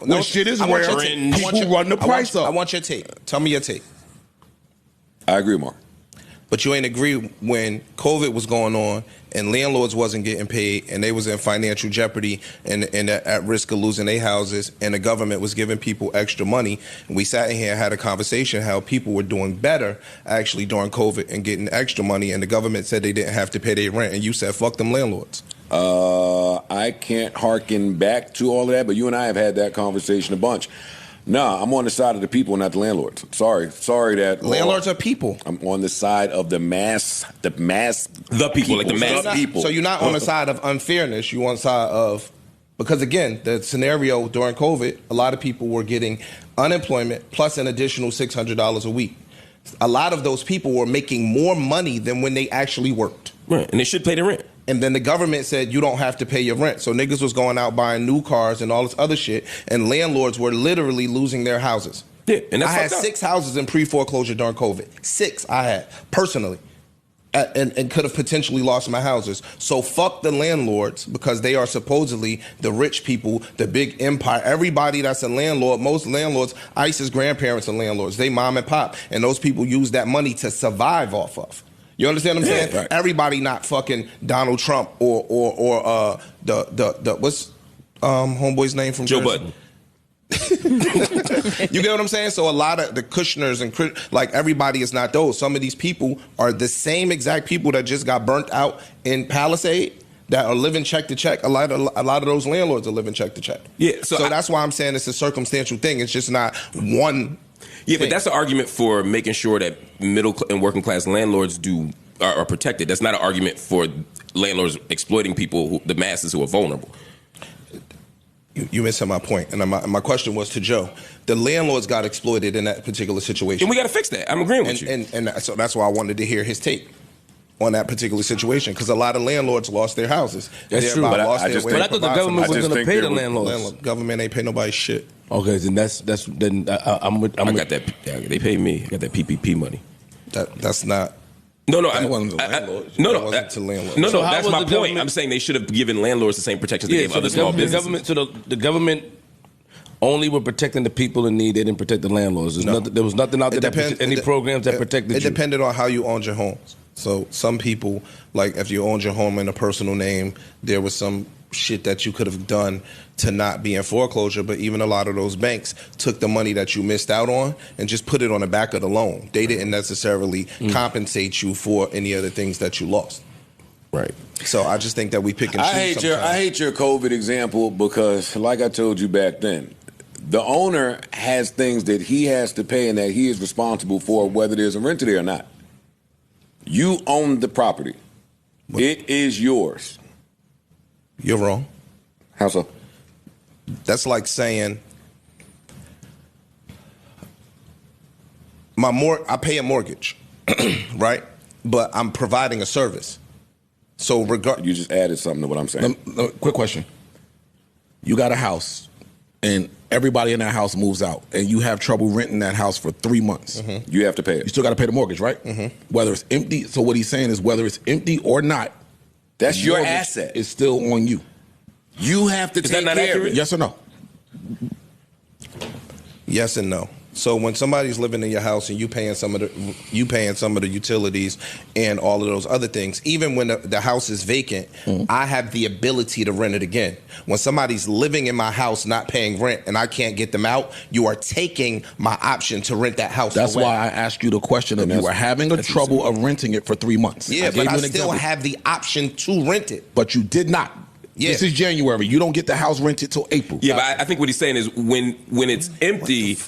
When shit is rare, people run the price up. I want your take. Tell me your take. I agree, Mark. But you ain't agree when COVID was going on and landlords wasn't getting paid and they was in financial jeopardy and at risk of losing their houses, and the government was giving people extra money. And we sat in here and had a conversation how people were doing better actually during COVID and getting extra money, and the government said they didn't have to pay their rent, and you said fuck them landlords. I can't hearken back to all of that, but you and I have had that conversation a bunch. Nah, I'm on the side of the people, not the landlords. Sorry that landlords are people. I'm on the side of the people, like the mass people. So you're not on the side of unfairness. You're on the side of, because again, the scenario during COVID, a lot of people were getting unemployment plus an additional $600 a week. A lot of those people were making more money than when they actually worked. Right, and they should pay the rent. And then the government said you don't have to pay your rent. So niggas was going out buying new cars and all this other shit, and landlords were literally losing their houses. Yeah, and that's I had 6 houses in pre-foreclosure during COVID. 6 I had, personally. And could have potentially lost my houses. So fuck the landlords, because they are supposedly the rich people, the big empire. Everybody that's a landlord, most landlords, ICE's grandparents are landlords. They mom and pop. And those people use that money to survive off of. You understand what I'm saying? Right. Everybody not fucking Donald Trump or the what's homeboy's name from Joe Jersey? Budden. You get what I'm saying? So a lot of the Kushners and like everybody is not those. Some of these people are the same exact people that just got burnt out in Palisade that are living check to check. A lot of those landlords are living check to check. Yeah. So that's why I'm saying it's a circumstantial thing. It's just not one. Yeah, but that's an argument for making sure that middle and working class landlords are protected. That's not an argument for landlords exploiting people, the masses who are vulnerable. You missing my point, and my question was to Joe. The landlords got exploited in that particular situation, and we got to fix that. I'm agreeing with you, and so that's why I wanted to hear his take on that particular situation, because a lot of landlords lost their houses. That's true, but I thought the government was going to pay the landlords. Government ain't pay nobody shit. Okay, then then I'm with. I got that. They paid me. I got that PPP money. That's not. No, that wasn't to landlords. No, that's my point. I'm saying they should have given landlords the same protections they gave other small businesses. The government only were protecting the people in need. They didn't protect the landlords. There was nothing out there. Any programs that protected you. It depended on how you owned your homes. So some people, like if you owned your home in a personal name, there was some shit that you could have done to not be in foreclosure, but even a lot of those banks took the money that you missed out on and just put it on the back of the loan. They didn't necessarily compensate you for any of the things that you lost. Right. So I just think that we pick and choose. I hate your COVID example because, like I told you back then, the owner has things that he has to pay and that he is responsible for, whether there's a renter there or not. You own the property. It is yours. You're wrong. How so? That's like saying I pay a mortgage, right? But I'm providing a service. So you just added something to what I'm saying. Quick question. You got a house and everybody in that house moves out and you have trouble renting that house for 3 months. Mm-hmm. You have to pay it. You still got to pay the mortgage, right? Mm-hmm. Whether it's empty. So what he's saying is whether it's empty or not, that's your asset. It's still on you. You have to take care of it. Yes or no? Yes and no. So when somebody's living in your house and you paying some of the utilities and all of those other things, even when the house is vacant, I have the ability to rent it again. When somebody's living in my house not paying rent and I can't get them out, you are taking my option to rent that house. That's away. why I asked you the question of you were having a trouble of renting it for 3 months. Yeah, but I still have the option to rent it. But you did not. Yeah. This is January. You don't get the house rented till April. Yeah, but I think what he's saying is when it's empty,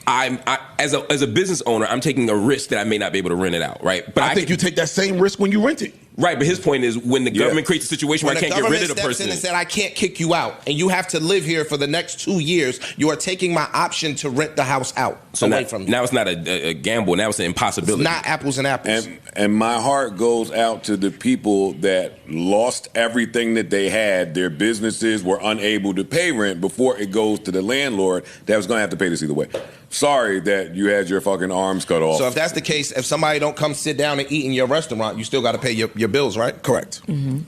as a business owner, I'm taking a risk that I may not be able to rent it out, right? But I think you take that same risk when you rent it. Right, but his point is when the government creates a situation where I can't get rid of the person. When the government steps in and said, I can't kick you out, and you have to live here for the next 2 years, you are taking my option to rent the house out away from you. Now it's not a gamble. Now it's an impossibility. It's not apples and apples. And my heart goes out to the people that lost everything that they had. Their businesses were unable to pay rent before it goes to the landlord that was going to have to pay this either way. Sorry that you had your fucking arms cut off. So if that's the case, if somebody don't come sit down and eat in your restaurant, you still got to pay your bills, right? Correct. Mm-hmm.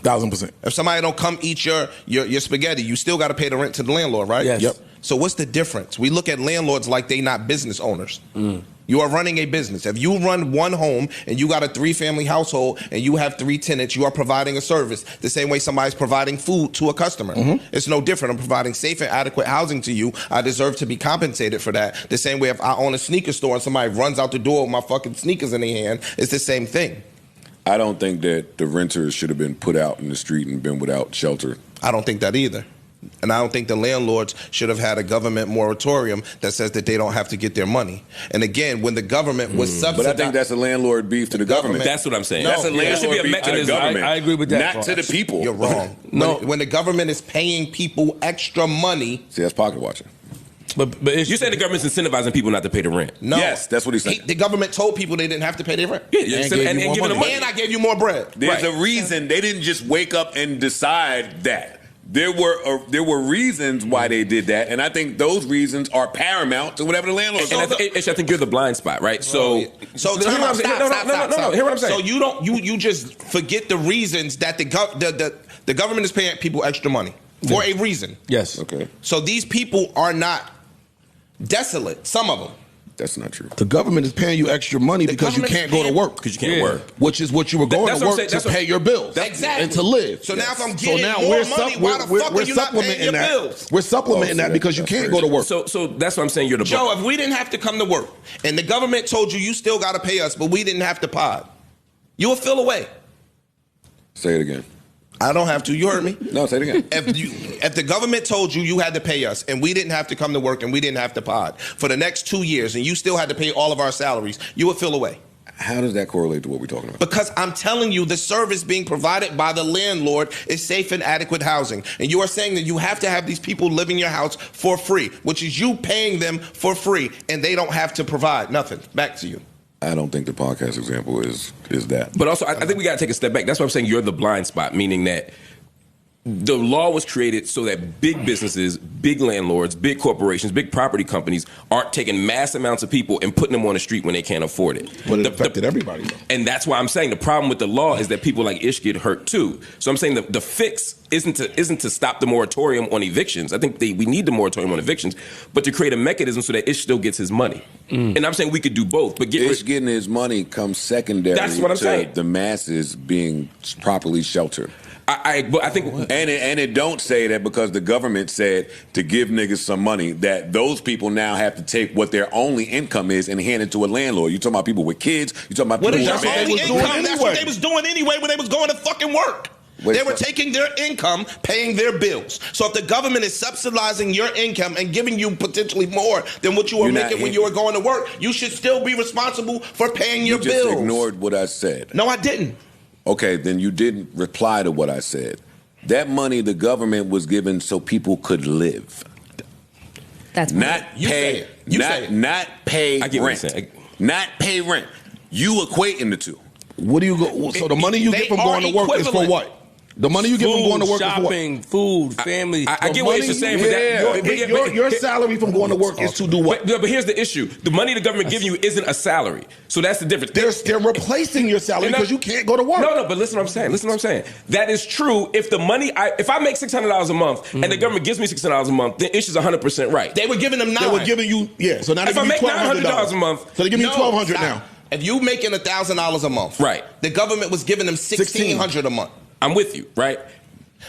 1000%. If somebody don't come eat your spaghetti, you still got to pay the rent to the landlord, right? Yes. Yep. So what's the difference? We look at landlords like they not business owners. You are running a business. If you run one home and you got a 3-family household and you have 3 tenants, you are providing a service the same way somebody's providing food to a customer. It's no different. I'm providing safe and adequate housing to you. I deserve to be compensated for that. The same way if I own a sneaker store and somebody runs out the door with my fucking sneakers in their hand, it's the same thing. I don't think that the renters should have been put out in the street and been without shelter. I don't think that either. And I don't think the landlords should have had a government moratorium that says that they don't have to get their money. And again, when the government was subsidized... But I think that's a landlord beef to the government. That's what I'm saying. No, That's a There should be a should be to the mechanism. government. I agree with that Not part. to the people. You're wrong. No. When the government is paying people extra money... See, that's pocket watching. But it's, You said the government's incentivizing people not to pay the rent. No. Yes, that's what he said. The government told people they didn't have to pay their rent. Yeah, And gave you more giving them money. money. And I gave you more bread. There's a reason they didn't just wake up and decide that. There were reasons why they did that, and I think those reasons are paramount to whatever the landlord. And I think you're the blind spot, right? So time out. Hear what I'm saying. No. Hear what I'm saying. So you just forget the reasons that the government is paying people extra money for a reason. yes. Okay, So these people are not desolate. Some of them. that's not true. The government is paying you extra money because you government can't is go to paying- work. Because you can't Yeah. work. Which is what you were going That's to what I'm work saying. to pay your bills. Exactly. And to live. So now if I'm getting now more we're money, why the fuck are you not paying your that. bills? We're supplementing that because you that's can't go to work. So that's what I'm saying. You're the Joe, if we didn't have to come to work and the government told you still got to pay us, but we didn't have to pod, you would feel away. Say it again. I don't have to. You heard me. No, say it again. If the government told you had to pay us and we didn't have to come to work and we didn't have to pod for the next 2 years and you still had to pay all of our salaries, you would feel away. How does that correlate to what we're talking about? Because I'm telling you, the service being provided by the landlord is safe and adequate housing. And you are saying that you have to have these people live in your house for free, which is you paying them for free and they don't have to provide nothing. Back to you. I don't think the podcast example is that. But also, I think we got to take a step back. That's why I'm saying you're the blind spot, meaning that the law was created so that big businesses, big landlords, big corporations, big property companies aren't taking mass amounts of people and putting them on the street when they can't afford it. But it affected everybody, though. And that's why I'm saying the problem with the law is that people like Ish get hurt too. So I'm saying the fix isn't to stop the moratorium on evictions. I think we need the moratorium on evictions, but to create a mechanism so that Ish still gets his money. And I'm saying we could do both, but Ish getting his money comes secondary That's what I'm to saying. the masses being properly sheltered. But I think And it don't say that because the government said to give niggas some money that those people now have to take what their only income is and hand it to a landlord. You talking about people with kids? You talking about What people is with your only was doing income? That's what anyway. they was doing anyway when they was going to fucking work. Wait, They were so- taking their income, paying their bills. So if the government is subsidizing your income and giving you potentially more than what you were You're not making when in- you were going to work, you should still be responsible for paying your You just bills. ignored what I said. No, I didn't. Okay, then you didn't reply to what I said. That money the government was given so people could live, That's not You say pay, it. You say it. not pay I get what rent, you're saying. not pay rent. You equating the two. What do you go? So the money you They get from are going to work is for equivalent. what? The money you get from going to work shopping, food, family. I get what you're saying, but that, your salary from going to work is to do what? But here's the issue: the money the government giving you isn't a salary, so that's the difference. They're replacing your salary because you can't go to work. No, but listen what I'm saying. Listen what I'm saying. That is true if the money, if I make $600 a month and the government gives me $600 a month, then Ish is 100% right. They were giving them They $900. were giving you So now they If give I you make $900 $1,200 a month- So they give you No, $1,200 stop. now. If you making $1,000 a month, Right. The government was giving them $1,600 a month. I'm with you, right?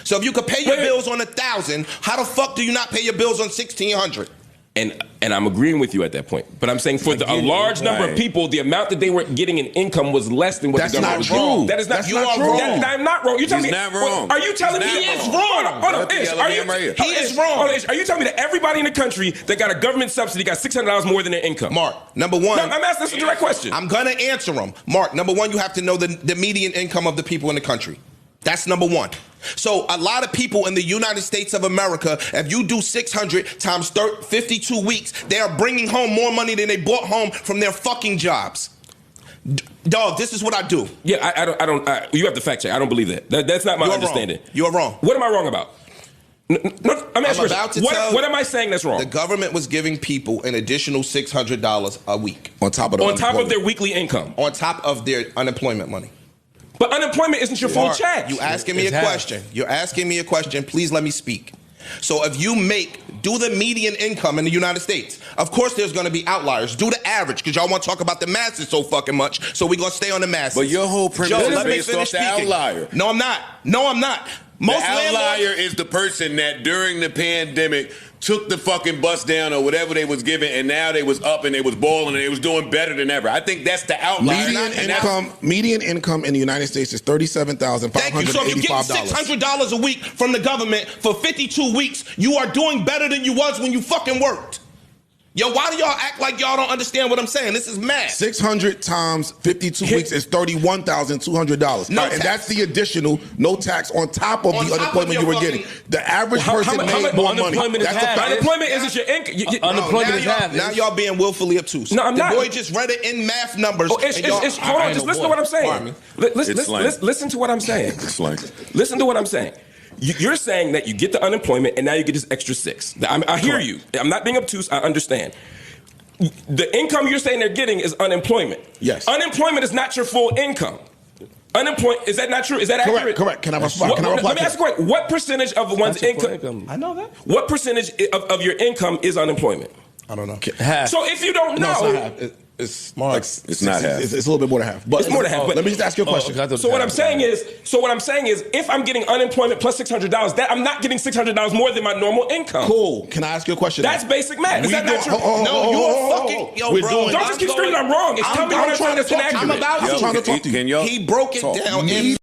So if you could pay your Wait. bills on $1,000, how the fuck do you not pay your bills on $1,600? And I'm agreeing with you at that point. But I'm saying for a large number of Right. people, the amount that they were getting in income was less than what That's the government not was true. giving. That is not That's you not are true. wrong. I'm not wrong. You tell He's me. not wrong. Are you telling He's me not he is wrong. wrong? Hold on, That's the Ish. yellow Are you? man right here. He is wrong. Hold on, Ish. Are you telling me that everybody in the country that got a government subsidy got $600 more than their income? Mark, number one. No, I'm asking this a direct question. I'm going to answer them. Mark, number one, you have to know the median income of the people in the country. That's number one. So a lot of people in the United States of America, if you do 600 times 52 weeks, they are bringing home more money than they brought home from their fucking jobs. Dog, this is what I do. Yeah, I don't. You have to fact check. I don't believe that. That's not my You're understanding. wrong. You're wrong. What am I wrong about? No, I'm asking about to what, tell what am I saying that's wrong? The government was giving people an additional $600 a week On top of On top of their weekly income. on top of their unemployment money. But unemployment isn't your full Mark, check. You asking me It's a half. question. You're asking me a question. Please let me speak. So if you do the median income in the United States, of course there's going to be outliers. Do the average, because y'all want to talk about the masses so fucking much. So we're going to stay on the masses. But your whole premise is let me based finish off the speaking. outlier. No, I'm not. No, I'm not. Most The outlier landlords, is the person that during the pandemic took the fucking bus down or whatever they was giving, and now they was up and they was balling and they was doing better than ever. I think that's the outlier. Median income in the United States is $37,585. thank you. So if you're getting $600 a week from the government for 52 weeks, you are doing better than you was when you fucking worked. Yo, why do y'all act like y'all don't understand what I'm saying? This is math. 600 times 52 weeks is $31,200. No and tax. that's the additional no tax on top of On the top unemployment of you were your getting. fucking- The average How person much made more money. unemployment is That's a half? fact. Unemployment isn't your income. Unemployment is half. Now y'all being willfully obtuse. No, I'm the not. boy just read it in math numbers. Hold on, just listen to what I'm saying. Listen to what I'm saying. Listen to what I'm saying. You're saying that you get the unemployment and now you get this extra 6. I hear you. I'm not being obtuse. I understand. The income you're saying they're getting is unemployment. Yes. Unemployment is not your full income. Unemployment, is that not true? Is that accurate? Correct. Can I reply? Let me ask you a question. What percentage of one's income? I know that. What percentage of your income is unemployment? I don't know. Half. So if you don't No, it's know, not half. It's Not half. It's a little bit more than half. But It's more than half, but- let me just ask you a question. so what I'm saying is, if I'm getting unemployment plus $600, that I'm not getting $600 more than my normal income. Cool. Can I ask you a question? That's then? basic math. Is that not true? No, you're fucking. Yo, We're bro. doing- Don't just keep screaming I'm wrong. Tell me I'm what I'm trying to that's talk to you. inaccurate. I'm about I'm to. trying to talk to you. Can y'all He broke it talk? down in Median